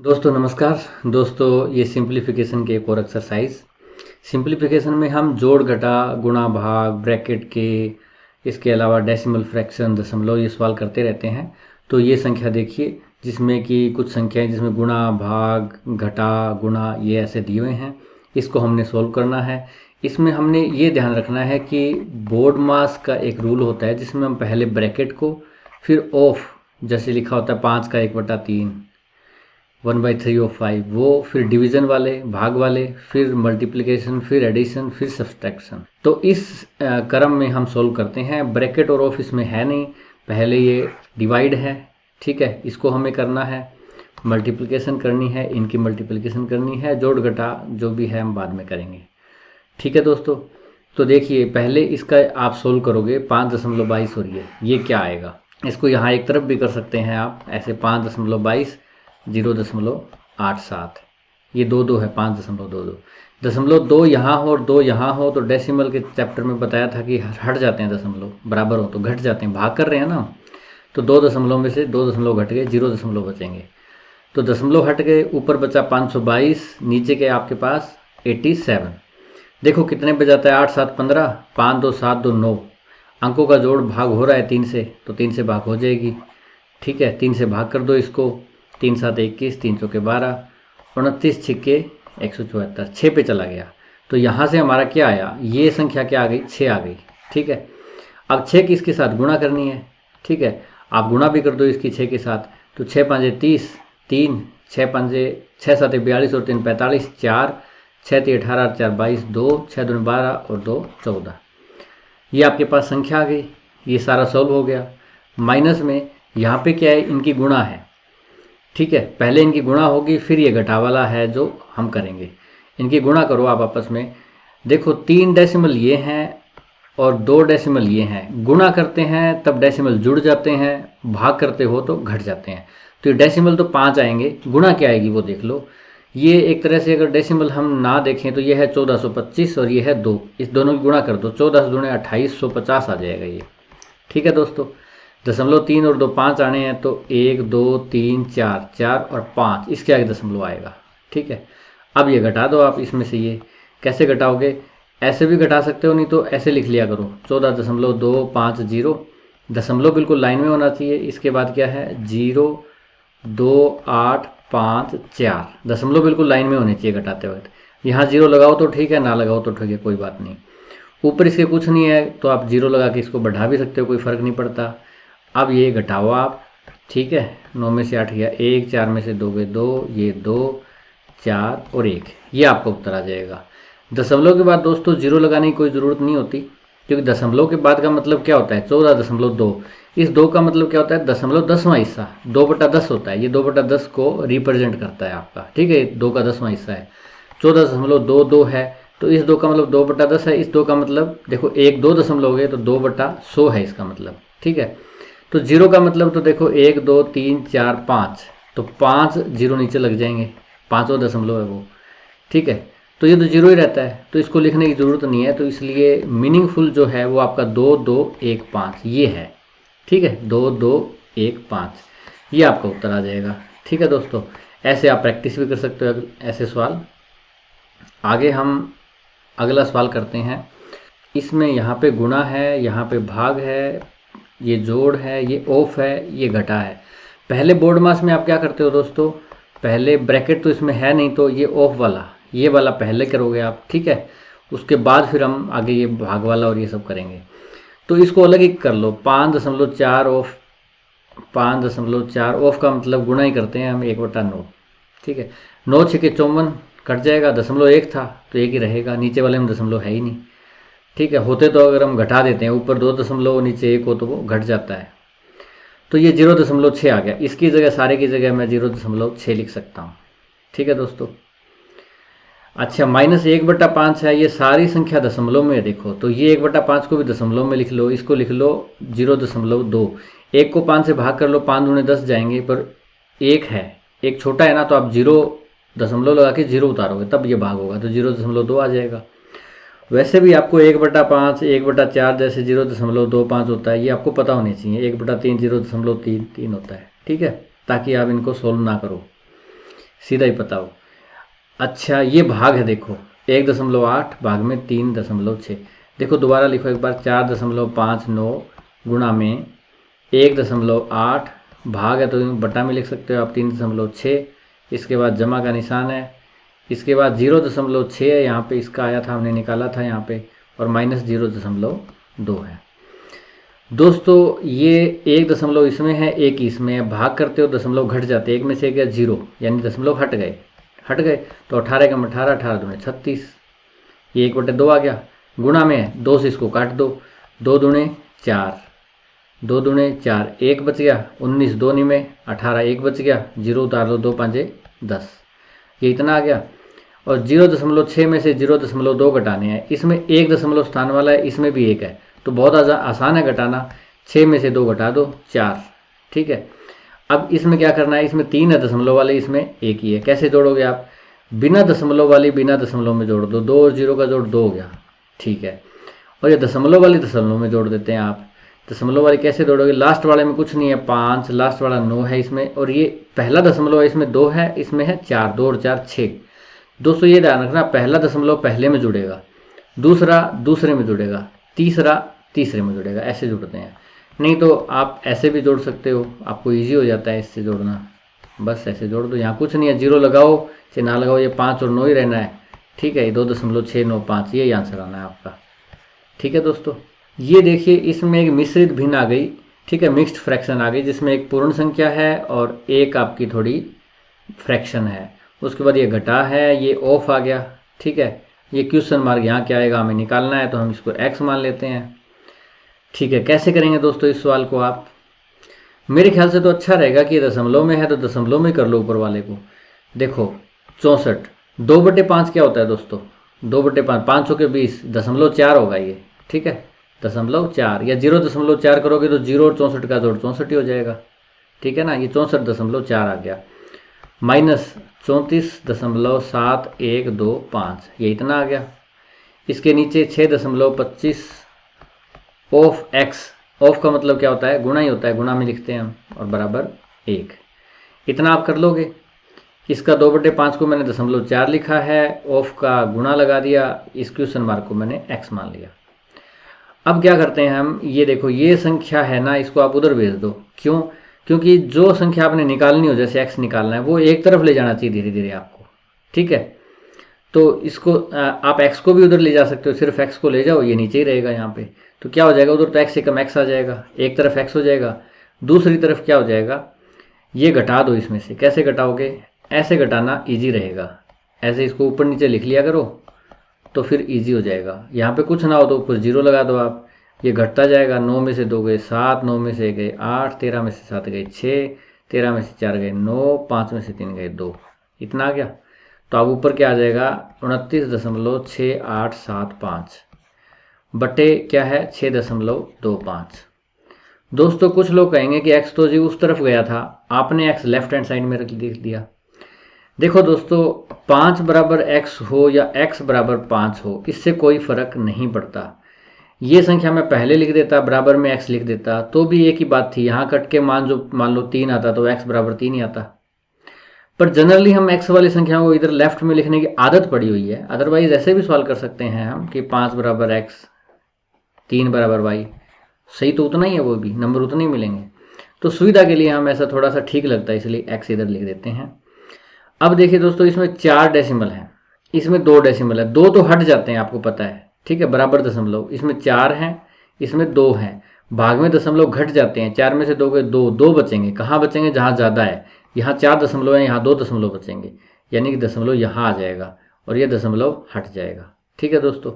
दोस्तों नमस्कार। दोस्तों ये सिंप्लीफिकेशन के एक और एक्सरसाइज। सिंप्लीफिकेशन में हम जोड़ घटा गुणा भाग ब्रैकेट के इसके अलावा डेसिमल फ्रैक्शन दशमलव ये सवाल करते रहते हैं। तो ये संख्या देखिए जिसमें कि कुछ संख्याएं जिसमें गुणा भाग घटा गुणा ये ऐसे दिए हुए हैं, इसको हमने सोल्व करना है। इसमें हमने ये ध्यान रखना है कि बोर्ड मास का एक रूल होता है जिसमें हम पहले ब्रैकेट को फिर ऑफ जैसे लिखा होता है 5 का 1/3 1/3 वो फिर डिवीजन वाले भाग वाले फिर मल्टीप्लिकेशन फिर एडिशन फिर सब्सट्रैक्शन। तो इस क्रम में हम सोल्व करते हैं। ब्रैकेट और ऑफ इसमें है नहीं, पहले ये डिवाइड है, ठीक है, इसको हमें करना है, मल्टीप्लिकेशन करनी है, इनकी मल्टीप्लिकेशन करनी है, जोड़ घटा जो भी है हम बाद में करेंगे, ठीक है दोस्तों। तो देखिए पहले इसका आप सोल्व करोगे 5.22 हो रही है, ये क्या आएगा। इसको यहाँ एक तरफ भी कर सकते हैं आप ऐसे 5.22 0.87, ये 2 है 5.22 0.2 यहाँ हो और 2 यहाँ हो तो डेसिमल के चैप्टर में बताया था कि हट जाते हैं दशमलव, बराबर हो तो घट जाते हैं, भाग कर रहे हैं ना। तो 2 दशमलव में से 2 दशमलव घट गए, 0 दशमलव बचेंगे। तो दशमलव हट गए, ऊपर बचा 522, नीचे के आपके पास 87। देखो कितने पे जाता है, 8 7 15, 5 2 7 2 9। अंकों का जोड़ भाग हो रहा है 3 से, तो 3 से भाग हो जाएगी, ठीक है। 3 से भाग कर दो इसको, 3 7 21, 3 चौके 12, 29 छिक्के 174, 6 पे चला गया। तो यहाँ से हमारा क्या आया, ये संख्या क्या आ गई, 6 आ गई, ठीक है। अब 6 की इसके साथ गुणा करनी है, ठीक है, आप गुणा भी कर दो इसकी 6 के साथ। तो 6 5 30, 3 6 5 6 7 42 और 3 45, 4 6 3 18 4 22, 2 6 2 12 और 2 14। ये आपके पास संख्या आ गई, ये सारा सॉल्व हो गया। माइनस में यहाँ पे क्या है, इनकी गुणा है, ठीक है, पहले इनकी गुणा होगी फिर ये घटा वाला है जो हम करेंगे। इनकी गुणा करो आप आपस में, देखो 3 डेसिमल ये हैं और 2 डेसिमल ये हैं, गुणा करते हैं तब डेसिमल जुड़ जाते हैं, भाग करते हो तो घट जाते हैं। तो ये डेसिमल तो 5 आएंगे, गुणा क्या आएगी वो देख लो। ये एक तरह से अगर डेसिमल हम ना देखें तो ये है 1425 और ये है 2, इस दोनों की गुणा कर दो, 14 दूने 2850 आ जाएगा ये, ठीक है दोस्तों। दशमलव 3 और 2 5 आने हैं तो 1 2 3 4, 4 और 5 इसके आगे दशमलव आएगा, ठीक है। अब ये घटा दो आप इसमें से, ये कैसे घटाओगे, ऐसे भी घटा सकते हो, नहीं तो ऐसे लिख लिया करो 14.250, दशमलव बिल्कुल लाइन में होना चाहिए। इसके बाद क्या है 0 2 8 5 4, दशमलव बिल्कुल लाइन में होने चाहिए घटाते वक्त। यहाँ 0 लगाओ तो ठीक है, ना लगाओ तो ठीक है, कोई बात नहीं। ऊपर इसके कुछ नहीं है तो आप 0 लगा के इसको बढ़ा भी सकते हो, कोई फ़र्क नहीं पड़ता। अब ये घटाओ आप, ठीक है, 9 में से 8 गया 1, 4 में से 2 गए 2, ये 2 4 और 1, ये आपका उत्तर आ जाएगा। दशमलव के बाद दोस्तों 0 लगाने की कोई ज़रूरत नहीं होती, क्योंकि दशमलव के बाद का मतलब क्या होता है 14.2, इस 2 का मतलब क्या होता है दशमलव 10वां हिस्सा, 2/10 होता है, ये 2/10 को रिप्रेजेंट करता है आपका, ठीक है, 2 का 10वां हिस्सा है। 14.22 है तो इस 2 का मतलब 2/10 है, इस 2 का मतलब देखो 1 2 दशमलव हो गए तो 2/100 है इसका मतलब, ठीक है। तो 0 का मतलब तो देखो 1 2 3 4 5, तो 5 0 नीचे लग जाएंगे, 5वां दशमलव है वो, ठीक है। तो ये तो 0 ही रहता है, तो इसको लिखने की ज़रूरत नहीं है, तो इसलिए मीनिंगफुल जो है वो आपका 2 2 1 5 ये है, ठीक है, 2 2 1 5 ये आपका उत्तर आ जाएगा, ठीक है दोस्तों। ऐसे आप प्रैक्टिस भी कर सकते हो ऐसे सवाल। आगे हम अगला सवाल करते हैं। इसमें यहाँ पे गुणा है, यहाँ पे भाग है, ये जोड़ है, ये ऑफ है, ये घटा है। पहले बोर्ड मास में आप क्या करते हो दोस्तों, पहले ब्रैकेट तो इसमें है नहीं तो ये ऑफ वाला, ये वाला पहले करोगे आप, ठीक है, उसके बाद फिर हम आगे ये भाग वाला और ये सब करेंगे। तो इसको अलग ही कर लो, 5.4 ऑफ, 5.4 ऑफ का मतलब गुणा ही करते हैं हम 1/9, ठीक है। 9 6 54 कट जाएगा, दशमलव 1 था तो 1 ही रहेगा, नीचे वाले में दशमलव है ही नहीं, ठीक है। होते तो अगर हम घटा देते हैं, ऊपर 2 दशमलव नीचे 1 हो तो वो घट जाता है। तो ये 0.6 आ गया, इसकी जगह सारे की जगह मैं 0.6 लिख सकता हूँ, ठीक है दोस्तों। अच्छा -1/5 है, ये सारी संख्या दशमलव में है देखो, तो ये 1/5 को भी दशमलव में लिख लो, इसको लिख लो 0.2, 1 को 5 से भाग कर लो, 5 दूने 10 जाएंगे, पर 1 है, एक छोटा है ना, तो आप 0 दशमलव लगा के 0 उतारोगे तब ये भाग होगा, तो 0.2 आ जाएगा। वैसे भी आपको 1/5 1/4 जैसे 0.25 होता है, ये आपको पता होनी चाहिए। 1/3 0.33 होता है, ठीक है, ताकि आप इनको सोल्व ना करो। सीधा ही पता हो। अच्छा ये भाग है, देखो 1.8 भाग में 3.6। देखो दोबारा लिखो एक बार, 4.59 गुणा में 1.8 भाग है तो बटा में लिख सकते हो आप 3.6। इसके बाद जमा का निशान है, इसके बाद 0.6 है यहाँ पे, इसका आया था हमने निकाला था यहाँ पे, और माइनस 0.2 है। दोस्तों ये 1 दशमलव इसमें है, 1 इसमें है, भाग करते हो दशमलव घट जाते, एक में से गया 0 यानी दशमलव हट गए तो 18 का 18, 18 दूने 36, ये 1/2 आ गया। गुणा में 2 से इसको काट दो, 2 दूने 4, 2 दूने 4, 1 बच गया, 19 2 में 18, 1 बच गया, 0 उतार दो, 2 5 10, ये इतना आ गया। और 0.6 में से 0.2 घटाने हैं, इसमें 1 दशमलव स्थान वाला है, इसमें भी 1 है, तो बहुत आसान है घटाना। 6 में से 2 घटा दो 4, ठीक है। अब इसमें क्या करना है, इसमें 3 है दशमलव वाले, इसमें 1 ही है। कैसे जोड़ोगे आप, बिना दशमलव वाली बिना दशमलव में जोड़ दो, 2 और 0 का जोड़ 2 हो गया, ठीक है। और ये दशमलव वाली दशमलव में जोड़ देते हैं आप। दशमलव वाली कैसे जोड़ोगे, लास्ट वाले में कुछ नहीं है 5, लास्ट वाला 9 है इसमें, और ये पहला दशमलव है इसमें 2 है, इसमें है 4, 2 और 4 6। दोस्तों ये ध्यान रखना, पहला दशमलव पहले में जुड़ेगा, दूसरा दूसरे में जुड़ेगा, तीसरा तीसरे में जुड़ेगा, ऐसे जुड़ते हैं। नहीं तो आप ऐसे भी जोड़ सकते हो, आपको इजी हो जाता है इससे जोड़ना, बस ऐसे जोड़ दो। यहाँ कुछ नहीं है, 0 लगाओ चाहे ना लगाओ, ये 5 और 9 ही रहना है, ठीक है। 2.695 ये आंसर आना है आपका, ठीक है दोस्तों। ये देखिए इसमें एक मिश्रित भिन्न आ गई, ठीक है, मिक्स्ड फ्रैक्शन आ गई, जिसमें एक पूर्ण संख्या है और एक आपकी थोड़ी फ्रैक्शन है। उसके बाद ये घटा है, ये ऑफ आ गया, ठीक है। ये क्वेश्चन मार्क यहाँ क्या आएगा हमें निकालना है, तो हम इसको x मान लेते हैं, ठीक है। कैसे करेंगे दोस्तों इस सवाल को आप, मेरे ख्याल से तो अच्छा रहेगा कि दशमलव में है तो दशमलव में कर लो ऊपर वाले को। देखो 64, 2/5 क्या होता है दोस्तों, 2/5, 500 के 20, 0.4 होगा ये, ठीक है, 0.4 या 0.4 करोगे तो 0 और 64 का जोड़ 64 ही हो जाएगा, ठीक है ना। ये 64.4 आ गया, माइनस 34.7125, ये इतना आ गया। इसके नीचे 6.25 ऑफ x, ऑफ का मतलब क्या होता है, गुणा ही होता है, गुणा में लिखते हैं हम, और बराबर 1, इतना आप कर लोगे। इसका 2/5 को मैंने 0.4 लिखा है, ऑफ का गुणा लगा दिया, इस क्वेश्चन मार्क को मैंने x मान लिया। अब क्या करते हैं हम, ये देखो ये संख्या है ना, इसको आप उधर भेज दो। क्यों, क्योंकि जो संख्या आपने निकालनी हो, जैसे x निकालना है, वो एक तरफ ले जाना चाहिए धीरे धीरे आपको, ठीक है। तो इसको आप x को भी उधर ले जा सकते हो, सिर्फ x को ले जाओ, ये नीचे ही रहेगा यहाँ पे, तो क्या हो जाएगा उधर तो x से कम x आ जाएगा, एक तरफ x हो जाएगा, दूसरी तरफ क्या हो जाएगा, ये घटा दो इसमें से। कैसे घटाओगे, ऐसे घटाना इजी रहेगा, ऐसे इसको ऊपर नीचे लिख लिया करो तो फिर इजी हो जाएगा। यहाँ पे कुछ ना हो तो ऊपर 0 लगा दो आप, ये घटता जाएगा। 9 में से 2 गए 7, 9 में से गए 8, 13 में से 7 गए 6, 13 में से 4 गए 9, 5 में से 3 गए 2, इतना आ गया। तो अब ऊपर क्या आ जाएगा, 29.6875 बटे क्या है 6.25। दोस्तों कुछ लोग कहेंगे कि x तो जी उस तरफ गया था, आपने x लेफ्ट हैंड साइड में रख दिया। देखो दोस्तों 5 बराबर x हो या x बराबर 5 हो, इससे कोई फर्क नहीं पड़ता। ये संख्या मैं पहले लिख देता, बराबर में x लिख देता, तो भी एक ही बात थी। यहाँ कट के मान लो 3 आता तो x बराबर 3 ही आता। पर जनरली हम x वाली संख्याओं को इधर लेफ्ट में लिखने की आदत पड़ी हुई है, अदरवाइज ऐसे भी सवाल कर सकते हैं हम कि 5 बराबर x, 3 बराबर y, सही तो उतना ही है, वो भी नंबर उतने ही मिलेंगे। तो सुविधा के लिए हम ऐसा थोड़ा सा ठीक लगता है, इसलिए x इधर लिख देते हैं। अब देखिए दोस्तों इसमें 4 डेसिमल है, इसमें 2 डेसिमल है, 2 तो हट जाते हैं आपको पता है, ठीक है, बराबर दशमलव। इसमें 4 हैं, इसमें 2 हैं, भाग में दशमलव घट जाते हैं, 4 में से 2 गए 2, 2 बचेंगे। कहाँ बचेंगे, जहाँ ज़्यादा है, यहाँ 4 दशमलव है, यहाँ 2 दशमलव बचेंगे, यानी कि दशमलव यहाँ आ जाएगा और ये दशमलव हट जाएगा, ठीक है दोस्तों।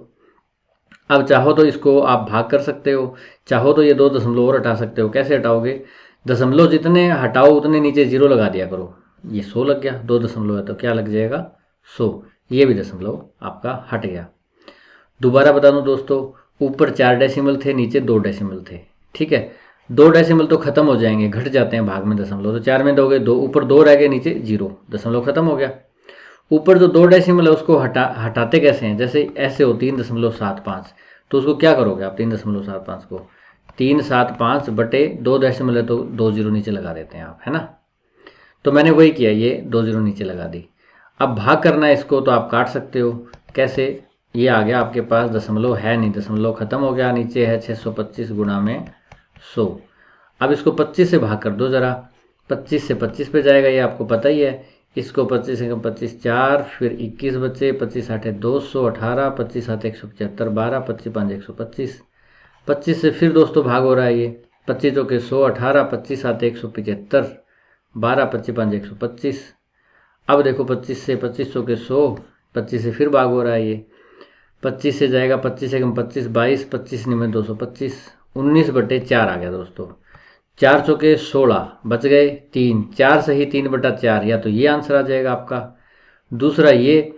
अब चाहो तो इसको आप भाग कर सकते हो, चाहो तो ये 2 दशमलव और हटा सकते हो। कैसे हटाओगे, दशमलव जितने हटाओ उतने नीचे 0 लगा दिया करो। ये 100 लग गया, 2 दशमलव है तो क्या लग जाएगा 100, ये भी दशमलव आपका हट गया। दोबारा बता दूं दोस्तों, ऊपर 4 डेसिमल थे, नीचे 2 डेसिमल थे, ठीक है। 2 डेसिमल तो खत्म हो जाएंगे, घट जाते हैं भाग में दशमलव, तो 4 में 2 गए 2, ऊपर 2 रह गए, नीचे 0, दशमलव खत्म हो गया। ऊपर जो 2 डेसिमल है उसको हटाते कैसे हैं, जैसे ऐसे हो 3.75, तो उसको क्या करोगे आप, 3.75 को 375 बटे 2 डेसिमल है तो 2 0 नीचे लगा देते हैं आप, है ना। तो मैंने वही किया, ये 2 जीरो नीचे लगा दी। अब भाग करना है इसको, तो आप काट सकते हो। कैसे? ये आ गया आपके पास, दशमलव है नहीं, दशमलव खत्म हो गया, नीचे है 625 गुणा में 100। अब इसको 25 से भाग कर दो ज़रा, 25 से 25 पे जाएगा, ये आपको पता ही है। इसको 25 से 25 4, फिर 21 बचे, 25 8 200, 18, 25 7 175, 12, 25 5 125। 25 से फिर दोस्तों भाग हो रहा है ये, 25 चौके 100, 18, 25 7 175, 12, 25 5 125। अब देखो 25 से 25 चौके 100, 25 से फिर भाग हो रहा है ये, 25 से जाएगा, 25 से 25 22, 25 निमे 225, 19/4 आ गया दोस्तों। 4 चौके 16, बच गए 3, 4 सही 3/4, या तो ये आंसर आ जाएगा आपका। दूसरा ये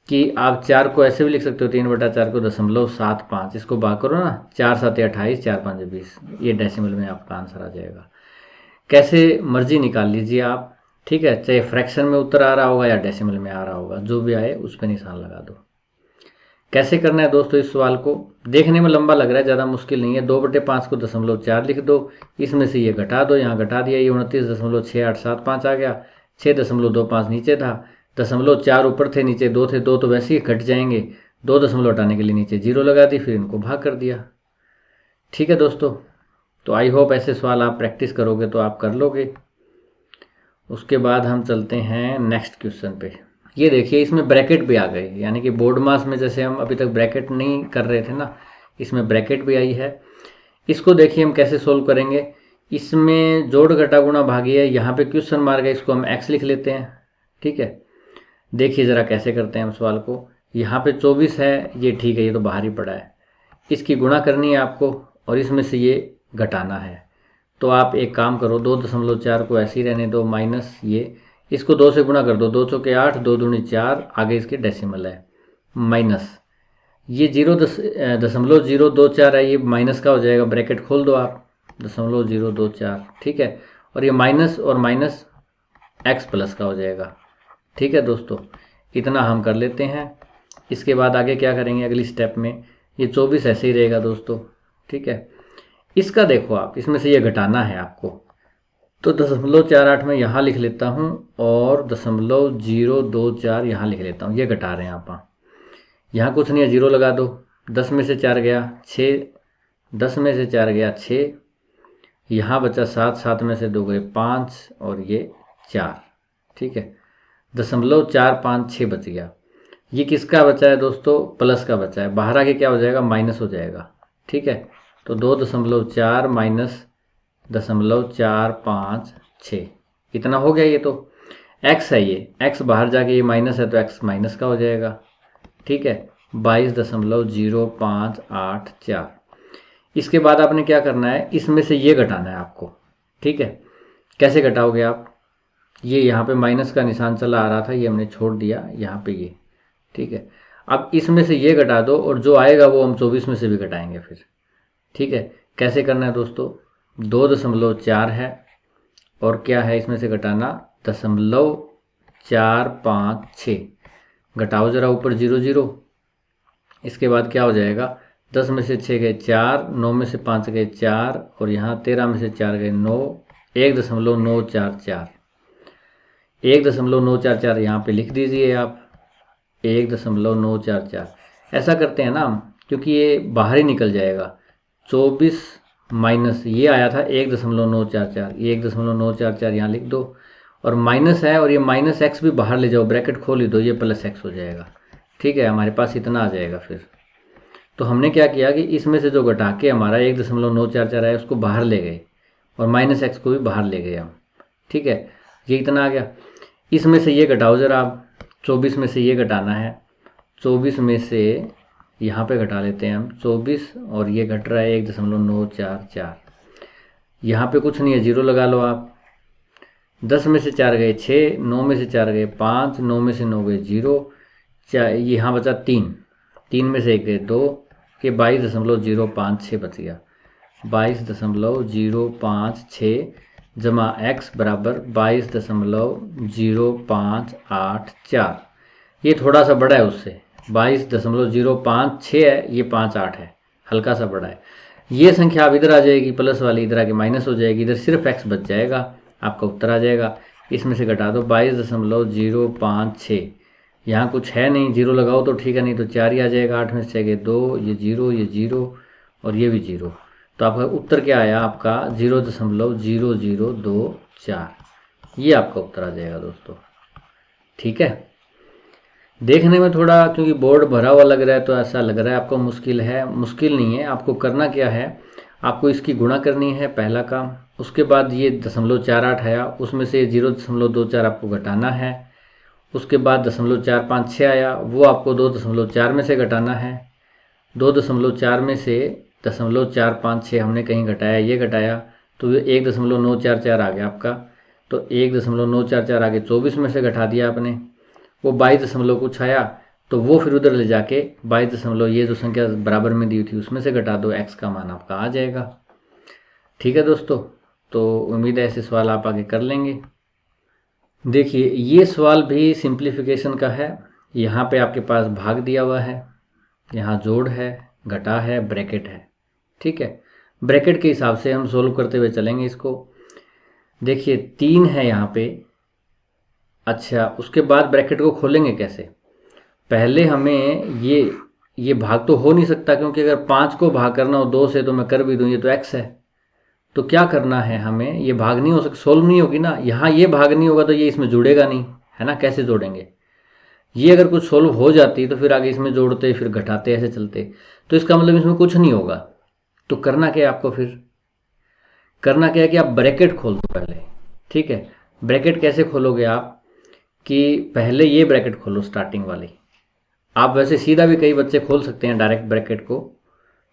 कि आप 4 को ऐसे भी लिख सकते हो, 3/4 को 0.75, इसको भाग करो ना, 4 7 28, 4 5 20, ये डेसिमल में आपका आंसर आ जाएगा। कैसे मर्जी निकाल लीजिए आप, ठीक है, चाहे फ्रैक्शन में उत्तर आ रहा होगा या डेसिमल में आ रहा होगा, जो भी आए उस पर निशान लगा दो। कैसे करना है दोस्तों इस सवाल को? देखने में लंबा लग रहा है, ज़्यादा मुश्किल नहीं है। 2/5 को 0.4 लिख दो, इसमें से ये घटा दो, यहाँ घटा दिया, ये 29.6875 आ गया। 6.25 नीचे था, 0.4 ऊपर थे, नीचे 2 थे, 2 तो वैसे ही घट जाएंगे, 2 दशमलव हटाने के लिए नीचे 0 लगा दी, फिर इनको भाग कर दिया। ठीक है दोस्तों, तो आई होप ऐसे सवाल आप प्रैक्टिस करोगे तो आप कर लोगे। उसके बाद हम चलते हैं नेक्स्ट क्वेश्चन पे। ये देखिए, इसमें ब्रैकेट भी आ गई, यानी कि बोर्ड मास में जैसे हम अभी तक ब्रैकेट नहीं कर रहे थे ना, इसमें ब्रैकेट भी आई है। इसको देखिए हम कैसे सोल्व करेंगे। इसमें जोड़ घटा गुणा भागी है, यहाँ पे क्वेश्चन मार्क है, इसको हम एक्स लिख लेते हैं। ठीक है, देखिए ज़रा कैसे करते हैं हम सवाल को। यहाँ पे 24 है, ये ठीक है, ये तो बाहर ही पड़ा है। इसकी गुणा करनी है आपको और इसमें से ये घटाना है। तो आप एक काम करो, 2.4 को ऐसे ही रहने दो, माइनस ये, इसको 2 से गुणा कर दो, 2 चौके 8, 2 दूनी 4, आगे इसके डेसिमल है, माइनस ये 0.024 है, ये माइनस का हो जाएगा, ब्रैकेट खोल दो आप, 0.024, ठीक है, और ये माइनस और माइनस एक्स प्लस का हो जाएगा। ठीक है दोस्तों, इतना हम कर लेते हैं। इसके बाद आगे क्या करेंगे अगली स्टेप में, ये 24 ऐसे ही रहेगा दोस्तों। ठीक है, इसका देखो आप, इसमें से ये घटाना है आपको, तो 0.48 में यहाँ लिख लेता हूँ और 0.024 यहाँ लिख लेता हूँ, ये घटा रहे हैं आप। यहाँ कुछ नहीं है, 0 लगा दो, 10 में से 4 गया 6, 10 में से 4 गया 6, यहाँ बचा 7, 7 में से 2 गए 5 और ये 4। ठीक है, 0.456 बच गया। ये किसका बचा है दोस्तों? प्लस का बचा है, बाहर आके क्या हो जाएगा? माइनस हो जाएगा। ठीक है, तो 2.4 माइनस 0.456, इतना हो गया। ये तो x है, ये x बाहर जाके ये माइनस है, तो x माइनस का हो जाएगा। ठीक है, 22.0584। इसके बाद आपने क्या करना है, इसमें से ये घटाना है आपको। ठीक है, कैसे घटाओगे आप? ये यहाँ पे माइनस का निशान चला आ रहा था, ये हमने छोड़ दिया यहाँ पे ये। ठीक है, अब इसमें से ये घटा दो और जो आएगा वो हम 24 में से भी घटाएंगे फिर। ठीक है, कैसे करना है दोस्तों? 2.4 है और क्या है इसमें से घटाना? 0.456। घटाओ जरा ऊपर 0 0। इसके बाद क्या हो जाएगा? 10 में से 6 गए 4, 9 में से 5 गए 4 और यहाँ 13 में से 4 गए 9, 1.944, 1.944 यहाँ पे लिख दीजिए आप, 1.944। ऐसा करते हैं ना हम, क्योंकि ये बाहर ही निकल जाएगा। 24 माइनस ये आया था 1.944, ये 1.944 यहाँ लिख दो, और माइनस है और ये माइनस एक्स भी बाहर ले जाओ, ब्रैकेट खोल ही दो, ये प्लस एक्स हो जाएगा। ठीक है, हमारे पास इतना आ जाएगा। फिर तो हमने क्या किया कि इसमें से जो घटा के हमारा 1.944 है उसको बाहर ले गए और माइनस एक्स को भी बाहर ले गए हम। ठीक है, ये इतना आ गया। इसमें से ये घटाओ जरा आप, 24 में से ये घटाना है, 24 में से यहाँ पे घटा लेते हैं हम 24 और ये घट रहा है 1.944। यहाँ पे कुछ नहीं है, 0 लगा लो आप। 10 में से 4 गए 6, 9 में से 4 गए 5, 9 में से 9 गए 0, यहाँ बचा 3, 3 में से 1 गए 2, ये 22.056 बच गया। 22.056 जमा x बराबर 22.0584। ये थोड़ा सा बड़ा है उससे, 22.056 है, ये 58 है, हल्का सा बड़ा है। ये संख्या अब इधर आ जाएगी प्लस वाली, इधर आके माइनस हो जाएगी, इधर सिर्फ x बच जाएगा, आपका उत्तर आ जाएगा। इसमें से घटा दो 22.056। यहाँ कुछ है नहीं, जीरो लगाओ तो ठीक है, नहीं तो 4 ही आ जाएगा। 8 में से 2, ये जीरो और ये भी जीरो। तो आपका उत्तर क्या आया? आपका 0.0024। ये आपका उत्तर आ जाएगा दोस्तों। ठीक है, देखने में थोड़ा क्योंकि बोर्ड भरा हुआ लग रहा है तो ऐसा लग रहा है आपको मुश्किल है। मुश्किल नहीं है, आपको करना क्या है, आपको इसकी गुणा करनी है पहला काम। उसके बाद ये 0.48 आया, उसमें से 0.24 आपको घटाना है। उसके बाद 0.456 आया, वो आपको 2.4 में से घटाना है। 2.4 में से 0.456 हमने कहीं घटाया, ये घटाया, तो ये 1.944 आ गया आपका। तो 1.944 आगे 24 में से घटा दिया आपने, वो 22 कुछ आया, तो वो फिर उधर ले जाके 22 ये जो संख्या बराबर में दी थी उसमें से घटा दो, x का मान आपका आ जाएगा। ठीक है दोस्तों, तो उम्मीद है ऐसे सवाल आप आगे कर लेंगे। देखिए ये सवाल भी सिंप्लीफिकेशन का है। यहाँ पे आपके पास भाग दिया हुआ है, यहाँ जोड़ है, घटा है, ब्रैकेट है। ठीक है, ब्रैकेट के हिसाब से हम सोल्व करते हुए चलेंगे इसको। देखिए 3 है यहाँ पे। अच्छा, उसके बाद ब्रैकेट को खोलेंगे कैसे? पहले हमें ये भाग तो हो नहीं सकता, क्योंकि अगर 5 को भाग करना हो 2 से तो मैं कर भी दूँ, ये तो x है। तो क्या करना है हमें, ये भाग नहीं हो सकता, सोल्व नहीं होगी ना। यहाँ ये भाग नहीं होगा तो ये इसमें जुड़ेगा नहीं, है ना। कैसे जोड़ेंगे? ये अगर कुछ सोल्व हो जाती तो फिर आगे इसमें जोड़ते, फिर घटाते, ऐसे चलते, तो इसका मतलब इसमें कुछ नहीं होगा। तो करना क्या है आपको? फिर करना क्या है कि आप ब्रैकेट खोल दो पहले। ठीक है, ब्रैकेट कैसे खोलोगे आप, कि पहले ये ब्रैकेट खोलो स्टार्टिंग वाली। आप वैसे सीधा भी कई बच्चे खोल सकते हैं डायरेक्ट ब्रैकेट को,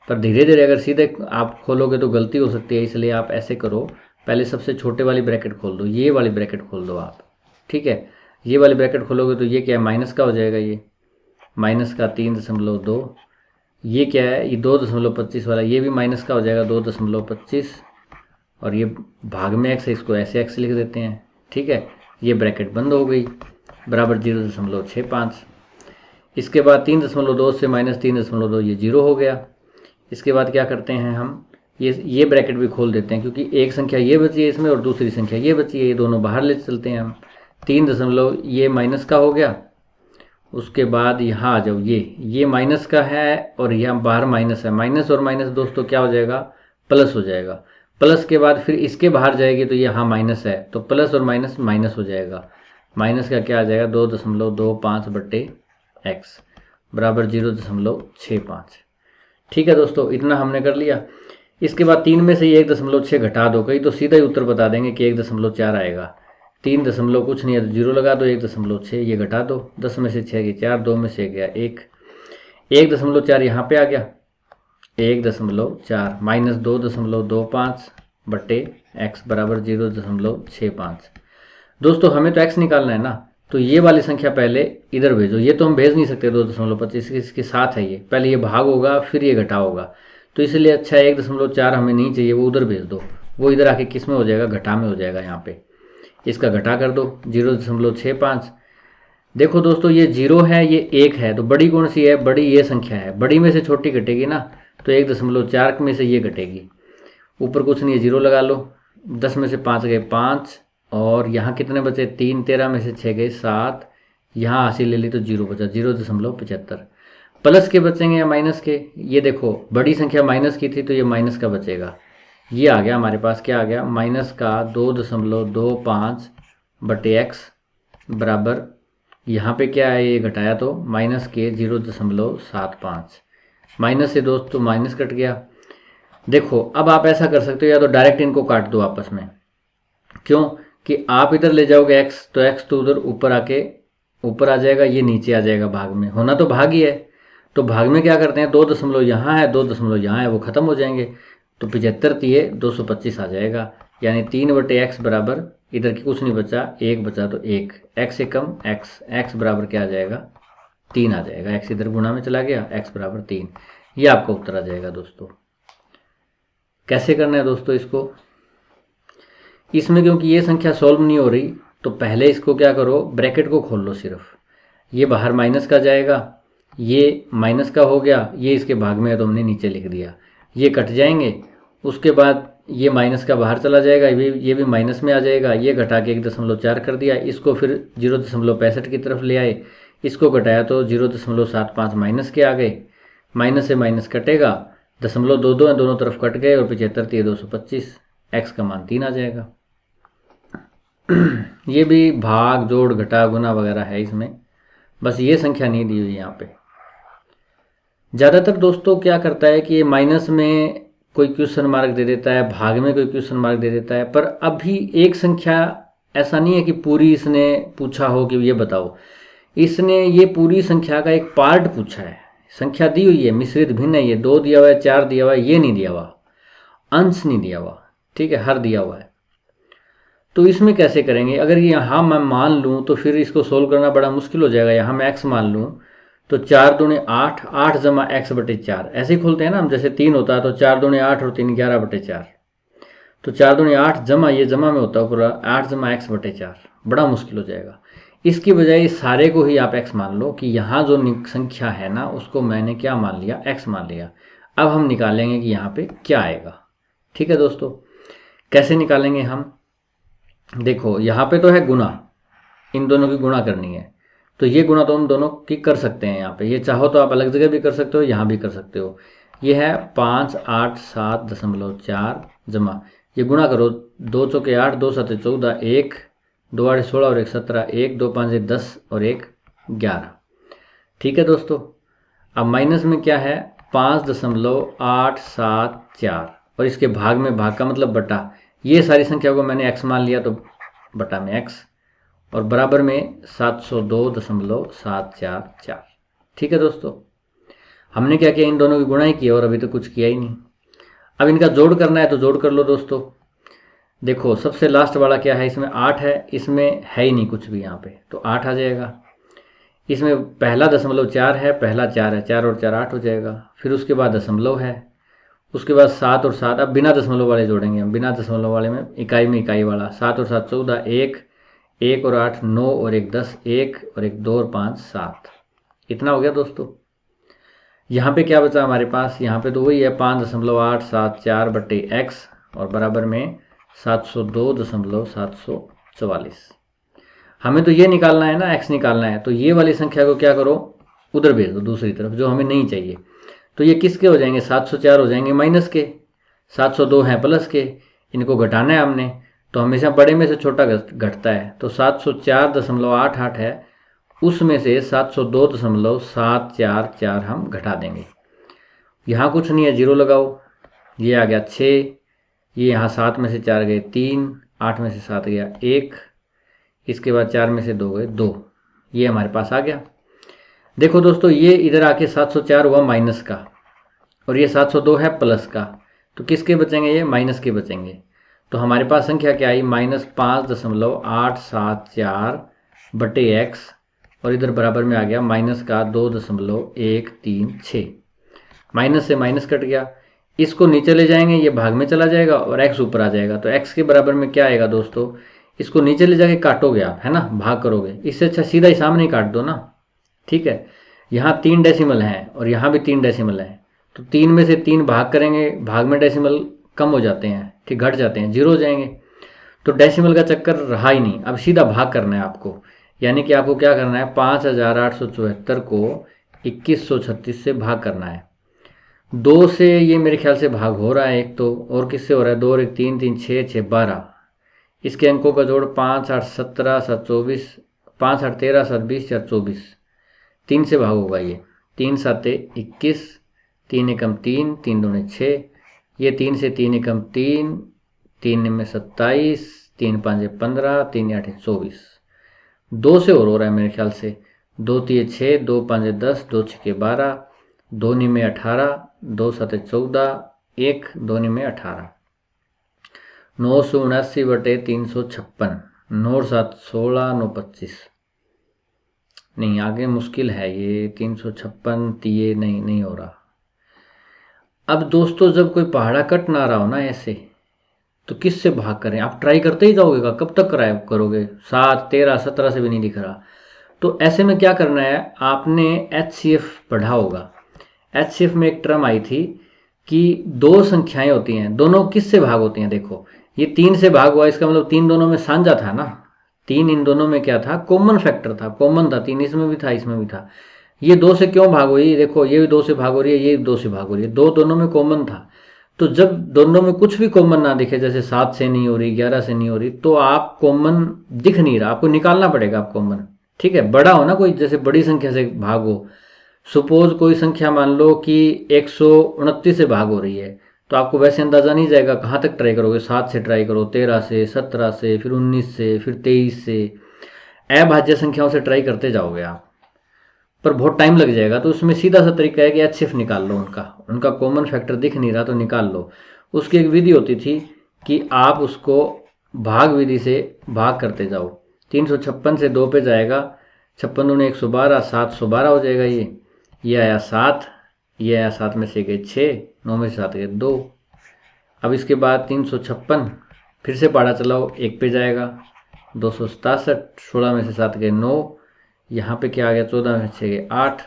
पर धीरे धीरे अगर सीधे आप खोलोगे तो गलती हो सकती है, इसलिए आप ऐसे करो, पहले सबसे छोटे वाली ब्रैकेट खोल दो, ये वाली ब्रैकेट खोल दो आप। ठीक है, ये वाली ब्रैकेट खोलोगे तो ये क्या है, माइनस का हो जाएगा, ये माइनस का 3.2। ये क्या है, ये 2.25 वाला, ये भी माइनस का हो जाएगा 2.25। और ये भाग में x है, इसको ऐसे x लिख देते हैं। ठीक है, ये ब्रैकेट बंद हो गई, बराबर 0.65। इसके बाद 3.2 से -3.2 ये 0 हो गया। इसके बाद क्या करते हैं हम, ये ब्रैकेट भी खोल देते हैं, क्योंकि एक संख्या ये बची है इसमें और दूसरी संख्या ये बची है, ये दोनों बाहर ले चलते हैं हम। 3 ये माइनस का हो गया। उसके बाद यहाँ आ जाओ, ये माइनस का है और यहाँ बाहर माइनस है। माइनस और माइनस दोस्तों क्या हो जाएगा, प्लस हो जाएगा। प्लस के बाद फिर इसके बाहर जाएगी तो यहाँ माइनस है, तो प्लस और माइनस माइनस हो जाएगा। माइनस का क्या आ जाएगा, 2.25/x बराबर 0.65। ठीक है दोस्तों, इतना हमने कर लिया। इसके बाद 3 में से ये 1.6 घटा दो, कहीं तो सीधा ही उत्तर बता देंगे कि 1.4 आएगा। 3 दशमलव कुछ नहीं है तो 0 लगा दो, 1.6 ये घटा दो, 10 में से 6 की 4, 2 में से गया 1, 1.4 यहाँ पे आ गया, 1.4 माइनस 2.25/x बराबर 0.65। दोस्तों हमें तो x निकालना है ना, तो ये वाली संख्या पहले इधर भेजो। ये तो हम भेज नहीं सकते 2.25, इसके साथ है ये, पहले ये भाग होगा फिर ये घटा होगा, तो इसलिए अच्छा 1.4 हमें नहीं चाहिए, वो उधर भेज दो। वो इधर आके किस में हो जाएगा, घटा में हो जाएगा। यहाँ पे इसका घटा कर दो 0.65। देखो दोस्तों ये 0 है, ये 1 है, तो बड़ी कौन सी है, बड़ी ये संख्या है, बड़ी में से छोटी घटेगी ना, तो 1.4 में से ये घटेगी। ऊपर कुछ नहीं है, 0 लगा लो, 10 में से 5 गए 5, और यहाँ कितने बचे 3, 13 में से 6 गए 7, यहाँ हासिल ले ली तो 0 बचा 0.75। प्लस के बचेंगे या माइनस के, ये देखो बड़ी संख्या माइनस की थी तो ये माइनस का बचेगा। ये आ गया हमारे पास, क्या आ गया, माइनस का 2.25/x बराबर, यहाँ पे क्या है, ये घटाया तो माइनस के 0.75। माइनस से दोस्तों माइनस कट गया। देखो अब आप ऐसा कर सकते हो, या तो डायरेक्ट इनको काट दो आपस में, क्यों कि आप इधर ले जाओगे x, तो x तो उधर ऊपर आके ऊपर आ जाएगा, ये नीचे आ जाएगा, भाग में होना तो भाग ही है। तो भाग में क्या करते हैं, 2 दशमलव यहाँ है, 2 दशमलव यहाँ है, वो खत्म हो जाएंगे, तो 75 दिए 225 आ जाएगा। यानी 3/x बराबर, इधर की कुछ नहीं बचा, 1 बचा तो 1, x से कम x बराबर क्या आ जाएगा, 3 आ जाएगा। x इधर गुणा में चला गया, x बराबर 3, ये आपका उत्तर आ जाएगा। दोस्तों कैसे करना है दोस्तों इसको, इसमें क्योंकि ये संख्या सॉल्व नहीं हो रही, तो पहले इसको क्या करो, ब्रैकेट को खोल लो सिर्फ। ये बाहर माइनस का जाएगा, ये माइनस का हो गया, ये इसके भाग में है तो हमने नीचे लिख दिया, ये कट जाएंगे। उसके बाद ये माइनस का बाहर चला जाएगा, ये भी माइनस में आ जाएगा, ये घटा के 1.4 कर दिया, इसको फिर 0.65 की तरफ ले आए, इसको घटाया तो 0.75 माइनस के आ गए, माइनस से माइनस कटेगा, 0.22 है, दोनों तरफ कट गए और 75 3 225, एक्स का मान 3 आ जाएगा। ये भी भाग जोड़ घटा गुना वगैरह है इसमें, बस ये संख्या नहीं दी हुई यहाँ पे। ज़्यादातर दोस्तों क्या करता है कि ये माइनस में कोई क्वेश्चन मार्क दे देता है, भाग में कोई क्वेश्चन मार्क दे देता है, पर अभी एक संख्या ऐसा नहीं है कि पूरी इसने पूछा हो कि ये बताओ, इसने ये पूरी संख्या का एक पार्ट पूछा है। संख्या दी हुई है, मिश्रित भिन्न है, ये 2 दिया हुआ है, 4 दिया हुआ है, ये नहीं दिया हुआ, अंश नहीं दिया हुआ, ठीक है, हर दिया हुआ है। तो इसमें कैसे करेंगे? अगर यहाँ मैं मान लूँ तो फिर इसको सोल्व करना बड़ा मुश्किल हो जाएगा। यहाँ मैं x मान लूँ तो 4 दूनी 8, 8 जमा x बटे 4, ऐसे ही खोलते हैं ना हम, जैसे 3 होता है तो 4 दूनी 8 और 3 11 बटे 4, तो 4 दूनी 8 जमा, ये जमा में होता है पूरा 8 जमा x बटे 4, बड़ा मुश्किल हो जाएगा। इसकी बजाय इस सारे को ही आप x मान लो कि यहाँ जो संख्या है ना उसको मैंने क्या मान लिया, x मान लिया। अब हम निकालेंगे कि यहाँ पे क्या आएगा। ठीक है दोस्तों, कैसे निकालेंगे हम? देखो यहाँ पे तो है गुना, इन दोनों की गुणा करनी है, तो ये गुणा तो हम दोनों की कर सकते हैं यहाँ पे, ये चाहो तो आप अलग जगह भी कर सकते हो, यहाँ भी कर सकते हो। ये है 587.4 जमा, ये गुणा करो, 2 चौके 8, 2 7 14, 1 2 8 16 और 1 17, 1 2 5 10 और 1 11। ठीक है दोस्तों, अब माइनस में क्या है, 5.874 और इसके भाग में, भाग का मतलब बटा, ये सारी संख्या को मैंने x मान लिया तो बटा में x, और बराबर में 702.744। ठीक है दोस्तों, हमने क्या किया, इन दोनों की गुणा ही किया और अभी तो कुछ किया ही नहीं। अब इनका जोड़ करना है तो जोड़ कर लो दोस्तों। देखो सबसे लास्ट वाला क्या है, इसमें 8 है, इसमें है ही नहीं कुछ भी यहाँ पे, तो 8 आ जाएगा। इसमें पहला 0.4 है, पहला 4 है, 4 और 4 8 हो जाएगा। फिर उसके बाद दशमलव है, उसके बाद 7 और 7, अब बिना दशमलव वाले जोड़ेंगे हम, बिना दशमलव वाले में इकाई वाला, 7 और 7 14, 1 1 और 8 9 और 1 10, 1 और 1 2 और 5 7, इतना हो गया दोस्तों। यहाँ पे क्या बचा हमारे पास, यहाँ पे तो वही है 5.874 बटे x और बराबर में 702.744। हमें तो ये निकालना है ना, x निकालना है, तो ये वाली संख्या को क्या करो, उधर भेज दो दूसरी तरफ, जो हमें नहीं चाहिए। तो ये किसके हो जाएंगे, 704 हो जाएंगे माइनस के, 702 हैं प्लस के, इनको घटाना है हमने, तो हमेशा बड़े में से छोटा घटता है, तो 704.88 है, उसमें से 702.744 हम घटा देंगे। यहाँ कुछ नहीं है, जीरो लगाओ, ये आ गया 6, ये यहाँ 7 में से 4 गए 3, 8 में से 7 गया 1, इसके बाद 4 में से 2 गए 2, ये हमारे पास आ गया। देखो दोस्तों, ये इधर आके 704 हुआ माइनस का और ये 702 है प्लस का, तो किसके बचेंगे, ये माइनस के बचेंगे। तो हमारे पास संख्या क्या आई, -5.874 बटे x और इधर बराबर में आ गया माइनस का 2.136। माइनस से माइनस कट गया, इसको नीचे ले जाएंगे, ये भाग में चला जाएगा और x ऊपर आ जाएगा, तो x के बराबर में क्या आएगा दोस्तों, इसको नीचे ले जाके काटोगे आप, है ना, भाग करोगे, इससे अच्छा सीधा ही सामने ही काट दो ना। ठीक है, यहाँ 3 डेसिमल हैं और यहाँ भी 3 डेसिमल हैं, तो 3 में से 3 भाग करेंगे, भाग में डेसिमल कम हो जाते हैं, ठीक, घट जाते हैं, 0 हो जाएंगे, तो डेसिमल का चक्कर रहा ही नहीं। अब सीधा भाग करना है आपको, यानी कि आपको क्या करना है, 5874 को 2136 से भाग करना है। 2 से ये मेरे ख्याल से भाग हो रहा है एक तो, और किससे हो रहा है, 2 और 1 3 3 6 6 12, इसके अंकों का जोड़ 5 8 17 7 24, 5 8 13 7 20 4 24, 3 से भाग होगा ये, 3 7 21, 3 एकम 3, 3 दूने 6, ये 3 से 3 एकम 3, 3 में 27, 3 5 15, 3 8 24, 2 से और हो रहा है मेरे ख्याल से, 2 3 6, 2 5 10, 2 6 12, 2 में 18, 2 7 14, 1 2 में 18, 979 बटे 356, 9 7 16, 9 25, नहीं आगे मुश्किल है ये, 356 ये नहीं हो रहा। अब दोस्तों जब कोई पहाड़ा कट ना रहा हो ना ऐसे, तो किससे भाग करें, आप ट्राई करते ही जाओगे, कब तक करोगे, 7 13 17 से भी नहीं दिख रहा। तो ऐसे में क्या करना है, आपने HCF पढ़ा होगा, HCF में एक टर्म आई थी कि दो संख्याएं होती हैं, दोनों किस से भाग होती हैं। देखो ये 3 से भाग हुआ, इसका मतलब 3 दोनों में साझा था ना, 3 इन दोनों में क्या था, कॉमन फैक्टर था, कॉमन था, 3 इसमें भी था इसमें भी था। ये 2 से क्यों भाग हुई, देखो ये भी 2 से भाग हो रही है, ये 2 से भाग हो रही है, 2 दोनों में कॉमन था। तो जब दोनों में कुछ भी कॉमन ना दिखे, जैसे 7 से नहीं हो रही, 11 से नहीं हो रही, तो आप कॉमन दिख नहीं रहा, आपको निकालना पड़ेगा आप कॉमन। ठीक है, बड़ा हो ना कोई, जैसे बड़ी संख्या से भाग हो, सपोज कोई संख्या मान लो कि 129 से भाग हो रही है, तो आपको वैसे अंदाजा नहीं जाएगा, कहाँ तक ट्राई करोगे, 7 से ट्राई करो, 13 से, 17 से, फिर 19 से, फिर 23 से, अभाज्य संख्याओं से ट्राई करते जाओगे आप, पर बहुत टाइम लग जाएगा। तो उसमें सीधा सा तरीका है कि HCF निकाल लो, उनका उनका कॉमन फैक्टर दिख नहीं रहा तो निकाल लो। उसकी एक विधि होती थी कि आप उसको भाग विधि से भाग करते जाओ। 356 से 2 पे जाएगा, 56 दूनी 112, 712 हो जाएगा। ये आया 7, ये आया 7 में से गए 6, 9 में से 7 गए 2। अब इसके बाद 356 फिर से पाड़ा चलाओ, 1 पे जाएगा, 267, 16 में से 7 गए 9, यहाँ पे क्या आ गया, 14 में से गए 8,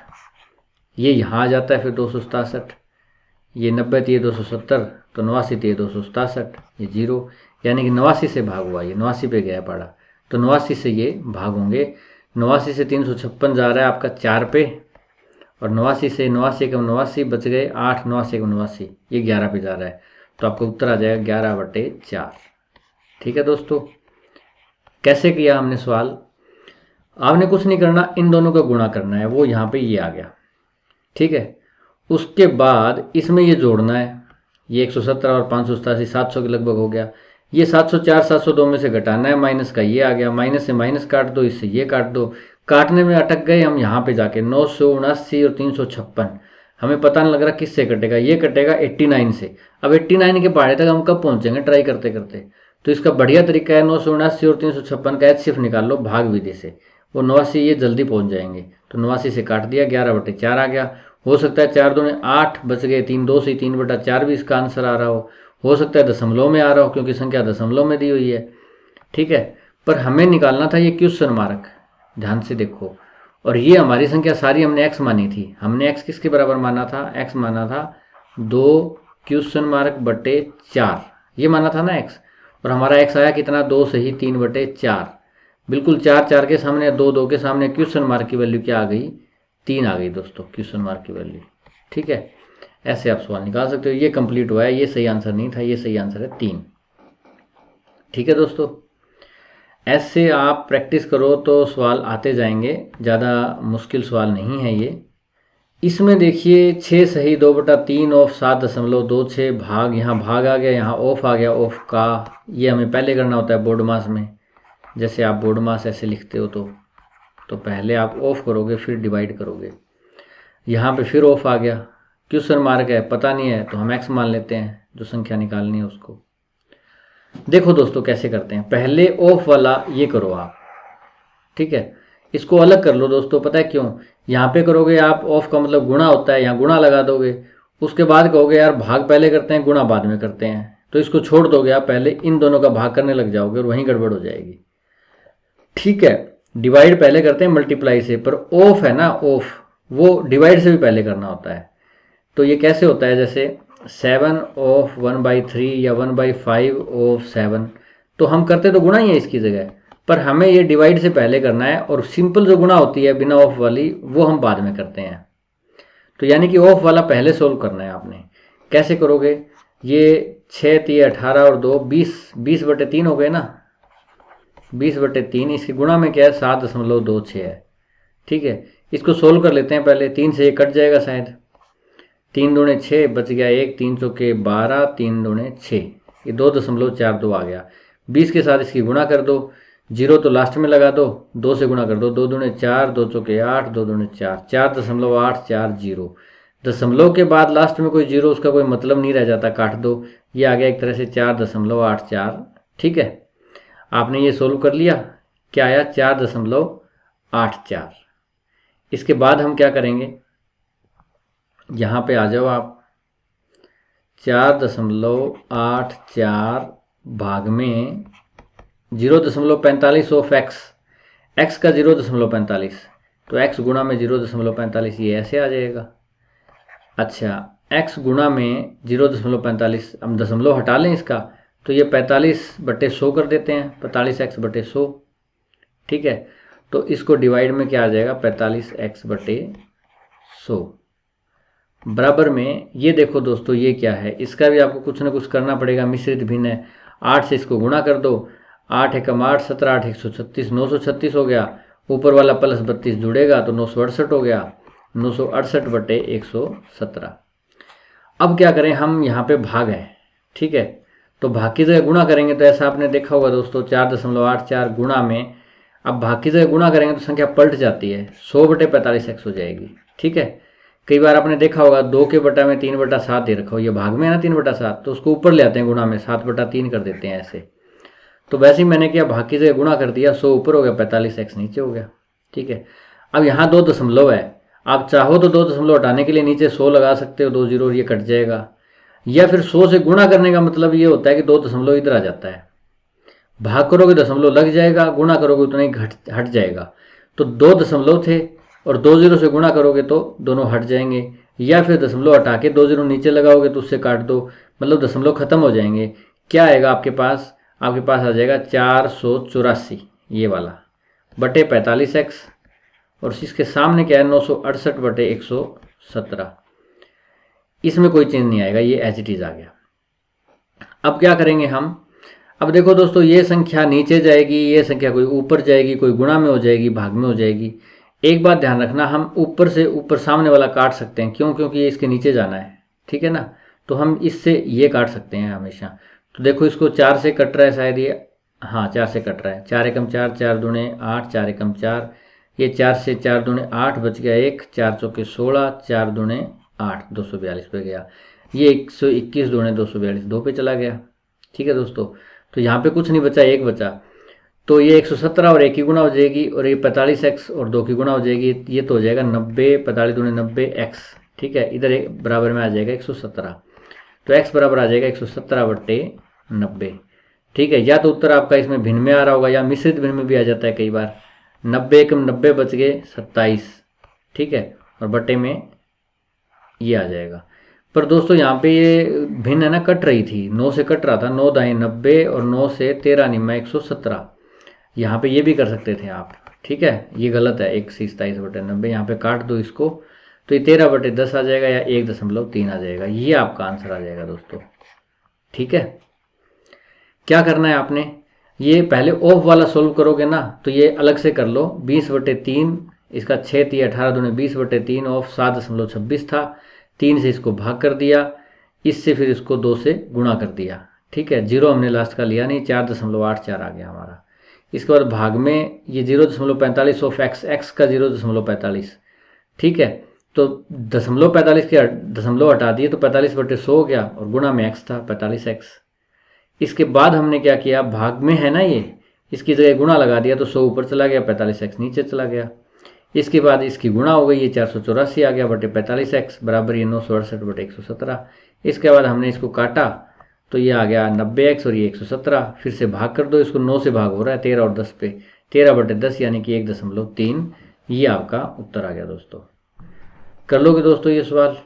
ये यहाँ आ जाता है फिर 267, ये 90 थी, 270, तो 89 थी, 267, ये 0, यानी कि 89 से भाग हुआ, ये 89 पे गया पड़ा, तो 89 से ये भाग होंगे। 89 से 356 जा रहा है आपका 4 पे, और 89 से 89 एकम 89 बच गए 8, 89 एकम 89, ये 11 पे जा रहा है, तो आपको उत्तर आ जाएगा 11/4। ठीक है दोस्तों, कैसे किया हमने सवाल, आपने कुछ नहीं करना, इन दोनों का गुणा करना है, वो यहाँ पे ये आ गया। ठीक है, उसके बाद इसमें ये जोड़ना है, ये 117 और 587 700 के लगभग हो गया। ये 704 702 में से घटाना है, माइनस का ये आ गया, माइनस से माइनस काट दो, इससे ये काट दो, काटने में अटक गए हम यहाँ पे जाके 979 और 356, हमें पता नहीं लग रहा किससे कटेगा, ये कटेगा 89 से। अब 89 के पहाड़े तक हम कब पहुंचेंगे ट्राई करते करते, तो इसका बढ़िया तरीका है 979 और 356 का HCF निकाल लो भाग विधि से, वो 89 ये जल्दी पहुंच जाएंगे। तो 89 से काट दिया, 11/4 आ गया। हो सकता है 4 दूने 8 बच गए, 3 2 से 3/4 भी इसका आंसर आ रहा हो सकता है दशमलव में आ रहा हो, क्योंकि संख्या दशमलव में दी हुई है। ठीक है, पर हमें निकालना था ये क्वेश्चन मार्क, ध्यान से देखो, और ये हमारी संख्या सारी हमने x मानी थी, हमने x किसके बराबर माना था, x माना था 2(4) ये माना था ना x, और हमारा x आया कितना, 2 से ही 3/4, बिल्कुल 4 4 के सामने, 2 2 के सामने क्वेश्चन मार्क की वैल्यू क्या आ गई, 3 आ गई दोस्तों, क्वेश्चन मार्क की वैल्यू। ठीक है, ऐसे आप सवाल निकाल सकते हो। ये कंप्लीट हुआ है, ये सही आंसर नहीं था, ये सही आंसर है 3। ठीक है दोस्तों, ऐसे आप प्रैक्टिस करो तो सवाल आते जाएंगे, ज़्यादा मुश्किल सवाल नहीं है ये। इसमें देखिए 6 सही 2/3 ऑफ 7.26 भाग, यहाँ भाग आ गया, यहाँ ऑफ आ गया, ऑफ का ये हमें पहले करना होता है बोर्ड मास में, जैसे आप बोर्ड मास ऐसे लिखते हो तो पहले आप ऑफ करोगे फिर डिवाइड करोगे। यहाँ पे फिर ऑफ आ गया, क्वेश्चन मार्क है, पता नहीं है तो हम x मान लेते हैं, जो संख्या निकालनी है उसको। देखो दोस्तों कैसे करते हैं, पहले ऑफ वाला ये करो आप, ठीक है, इसको अलग कर लो दोस्तों, पता है क्यों, यहाँ पे करोगे आप, ऑफ का मतलब गुणा होता है, यहाँ गुणा लगा दोगे, उसके बाद कहोगे यार भाग पहले करते हैं गुणा बाद में करते हैं, तो इसको छोड़ दोगे आप, पहले इन दोनों का भाग करने लग जाओगे और वहीं गड़बड़ हो जाएगी। ठीक है, डिवाइड पहले करते हैं मल्टीप्लाई से, पर ऑफ है ना, ऑफ वो डिवाइड से भी पहले करना होता है। तो ये कैसे होता है, जैसे 7 ऑफ 1/3 या 1/5 ऑफ 7, तो हम करते तो गुणा ही है इसकी जगह, पर हमें ये डिवाइड से पहले करना है, और सिंपल जो गुणा होती है बिना ऑफ वाली वो हम बाद में करते हैं। तो यानी कि ऑफ वाला पहले सोल्व करना है आपने। कैसे करोगे, ये 6 3 18 और 2 20, 20/3 हो गए ना, 20/3, इसके गुणा में क्या है 7.26 है। ठीक है, इसको सोल्व कर लेते हैं पहले, 3 से ये कट जाएगा शायद, 3 दूने 6 बच गया 1, 3 चौके 12, 3 दूने 6, ये 2.42 आ गया। 20 के साथ इसकी गुणा कर दो, 0 तो लास्ट में लगा दो, 2 से गुणा कर दो, 2 दूने 4, 2 चौके 8, 2 दूने 4, 4.840, दशमलव के बाद लास्ट में कोई जीरो, उसका कोई मतलब नहीं रह जाता, काट दो, ये आ गया एक तरह से 4.84। ठीक है, आपने ये सोल्व कर लिया, क्या आया 4.84। इसके बाद हम क्या करेंगे, यहाँ पे आ जाओ आप, 4.84 भाग में 0.45 ऑफ x, x का 0.45, तो x गुणा में 0.45, ये ऐसे आ जाएगा। अच्छा, x गुणा में 0.45, हम दशमलव हटा लें इसका तो ये 45/100 कर देते हैं, 45x/100। ठीक है, तो इसको डिवाइड में क्या आ जाएगा, 45x/100 बराबर में ये देखो दोस्तों ये क्या है, इसका भी आपको कुछ ना कुछ करना पड़ेगा। मिश्रित भिन्न है, 8 से इसको गुणा कर दो, 8 एकम 8, 17 8 136, 936 हो गया। ऊपर वाला प्लस 32 जुड़ेगा तो 968 हो गया, 968/117। अब क्या करें, हम यहाँ पे भाग है, ठीक है, तो भाग की जगह गुणा करेंगे तो ऐसा आपने देखा होगा दोस्तों, 4.84 गुणा में, अब भाग की जगह गुणा करेंगे तो संख्या पलट जाती है, 100/45x हो जाएगी। ठीक है, कई बार आपने देखा होगा 2 के बटा में 3/7 दे रखा हो, ये भाग में है ना 3/7, तो उसको ऊपर ले आते हैं गुणा में, 7/3 कर देते हैं ऐसे। तो वैसे ही मैंने क्या, भाग की जगह गुणा कर दिया, 100 ऊपर हो गया, 45x नीचे हो गया। ठीक है, अब यहाँ 2 दशमलव है, आप चाहो तो 2 दशमलव हटाने के लिए नीचे 100 लगा सकते हो, 2 जीरो, ये कट जाएगा। या फिर 100 से गुणा करने का मतलब ये होता है कि 2 दशमलव इधर आ जाता है, भाग करोगे दशमलव लग जाएगा, गुणा करोगे उतना ही हट जाएगा। तो 2 दशमलव थे और 2 जीरो से गुणा करोगे तो दोनों हट जाएंगे, या फिर दशमलव हटा के 2 जीरो नीचे लगाओगे तो उससे काट दो, मतलब दशमलव खत्म हो जाएंगे। क्या आएगा आपके पास, आपके पास आ जाएगा 484 ये वाला बटे 45x, और इसके सामने क्या है 968/117। इसमें कोई चेंज नहीं आएगा, ये एज इट इज आ गया। अब क्या करेंगे हम, अब देखो दोस्तों ये संख्या नीचे जाएगी, ये संख्या कोई ऊपर जाएगी, कोई गुणा में हो जाएगी, भाग में हो जाएगी। एक बात ध्यान रखना, हम ऊपर से ऊपर सामने वाला काट सकते हैं, क्यों, क्योंकि ये इसके नीचे जाना है। ठीक है ना, तो हम इससे ये काट सकते हैं हमेशा। तो देखो इसको 4 से कट रहा है शायद ये, हाँ 4 से कट रहा है, 4 एकम 4, 4 दूने 8, 4 एकम 4, ये 4 से 4 दूने 8 बच गया 1, 4 चौके 16, 4 दूने 8, 242 पे गया। ये 121 दूने 242 2 पे चला गया। ठीक है दोस्तों, तो यहाँ पे कुछ नहीं बचा, 1 बचा, तो ये 117 और 1 की गुणा हो जाएगी, और ये 45x और 2 की गुणा हो जाएगी, ये तो हो जाएगा 90, 45 दूने 90x। ठीक है, इधर बराबर में आ जाएगा 117, तो x बराबर आ जाएगा 117/90। ठीक है, या तो उत्तर आपका इसमें भिन्न में आ रहा होगा या मिश्रित भिन्न में भी आ जाता है कई बार। 90 एकम 90 बच गए 27। ठीक है, और बटे में ये आ जाएगा। पर दोस्तों यहाँ पे ये भिन्न है ना, कट रही थी, 9 से कट रहा था, 9 दाएं 90 और 9 से 13 निम्मा 117। यहाँ पे ये भी कर सकते थे आप। ठीक है, ये गलत है, 127/90, यहाँ पे काट दो इसको, तो ये 13/10 आ जाएगा, या 1.3 आ जाएगा, ये आपका आंसर आ जाएगा दोस्तों। ठीक है, क्या करना है आपने, ये पहले ऑफ वाला सोल्व करोगे ना, तो ये अलग से कर लो, 20/3, इसका 6 3 18 दूने 20/3 ऑफ 7.26 था, 3 से इसको भाग कर दिया, इससे फिर इसको 2 से गुणा कर दिया। ठीक है, जीरो हमने लास्ट का लिया नहीं, 4.84 आ गया हमारा। इसके बाद भाग में ये 0.45 ऑफ x का 0.45। ठीक है, तो 0.45 के दशमलव हटा दिए तो 45/100 हो गया, और गुणा में x था 45x। इसके बाद हमने क्या किया, भाग में है ना ये, इसकी जगह गुणा लगा दिया तो 100 ऊपर चला गया, 45x नीचे चला गया। इसके बाद इसकी गुणा हो गई, ये 484 आ गया बटे 45x बराबर ये 968/117। इसके बाद हमने इसको काटा तो ये आ गया 90x और ये 117, फिर से भाग कर दो, इसको 9 से भाग हो रहा है 13 और 10 पे, 13/10 यानी कि 1.3। ये आपका उत्तर आ गया दोस्तों। कर लोगे दोस्तों ये सवाल।